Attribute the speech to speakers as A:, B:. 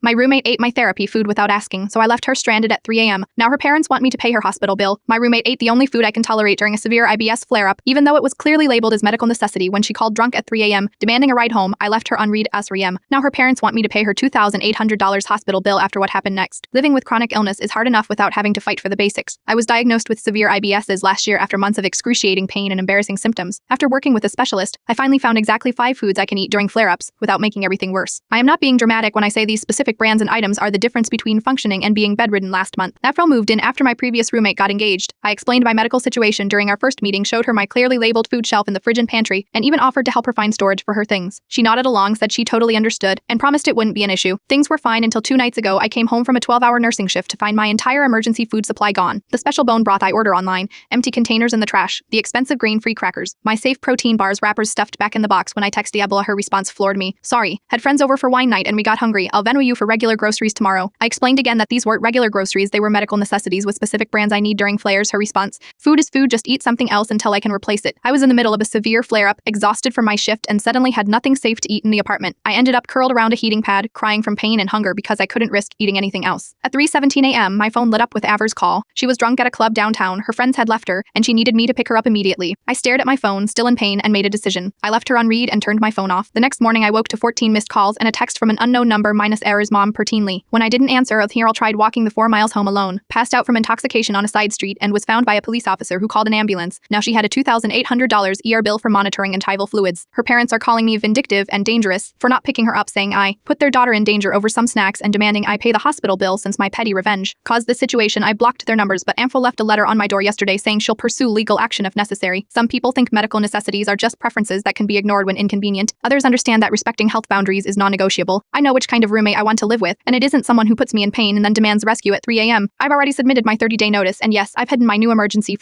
A: My roommate ate my therapy food without asking, so I left her stranded at 3 a.m. Now her parents want me to pay her hospital bill. My roommate ate the only food I can tolerate during a severe IBS flare-up, even though it was clearly labeled as medical necessity when she called drunk at 3 a.m. demanding a ride home. I left her on read as REM. Now her parents want me to pay her $2,800 hospital bill after what happened next. Living with chronic illness is hard enough without having to fight for the basics. I was diagnosed with severe IBSs last year after months of excruciating pain and embarrassing symptoms. After working with a specialist, I finally found exactly 5 foods I can eat during flare-ups without making everything worse. I am not being dramatic when I say these specific brands and items are the difference between functioning and being bedridden last month. April moved in after my previous roommate got engaged. I explained my medical situation during our first meeting, showed her my clearly labeled food shelf in the fridge and pantry, and even offered to help her find storage for her things. She nodded along, said she totally understood, and promised it wouldn't be an issue. Things were fine until 2 nights ago I came home from a 12-hour nursing shift to find my entire emergency food supply gone. The special bone broth I order online, empty containers in the trash, the expensive grain-free crackers, my safe protein bars wrappers stuffed back in the box. When I text Diabla, her response floored me. Sorry, had friends over for wine night and we got hungry. I'll Venmo you for regular groceries tomorrow. I explained again that these weren't regular groceries, they were medical necessities with specific brands I need during flares. Her response, food is food, just eat something else until I can replace it. I was in the middle of a severe flare-up, exhausted from my shift, and suddenly had nothing safe to eat in the apartment. I ended up curled around a heating pad, crying from pain and hunger because I couldn't risk eating anything else. At 3:17 a.m., my phone lit up with Aver's call. She was drunk at a club downtown, her friends had left her, and she needed me to pick her up immediately. I stared at my phone, still in pain, and made a decision. I left her on read and turned my phone off. The next morning, I woke to 14 missed calls and a text from an unknown number minus errors mom pertinely. When I didn't answer, Athirl tried walking the 4 miles home alone, passed out from intoxication on a side street, and was found by a police officer who called an ambulance. Now she had a $2,800 ER bill for monitoring gingival fluids. Her parents are calling me vindictive and dangerous for not picking her up, saying I put their daughter in danger over some snacks and demanding I pay the hospital bill since my petty revenge caused this situation. I blocked their numbers, but Ampho left a letter on my door yesterday saying she'll pursue legal action if necessary. Some people think medical necessities are just preferences that can be ignored when inconvenient. Others understand that respecting health boundaries is non-negotiable. I know which kind of roommate I want to live with, and it isn't someone who puts me in pain and then demands rescue at 3 a.m. I've already submitted my 30-day notice, and yes, I've hidden my new emergency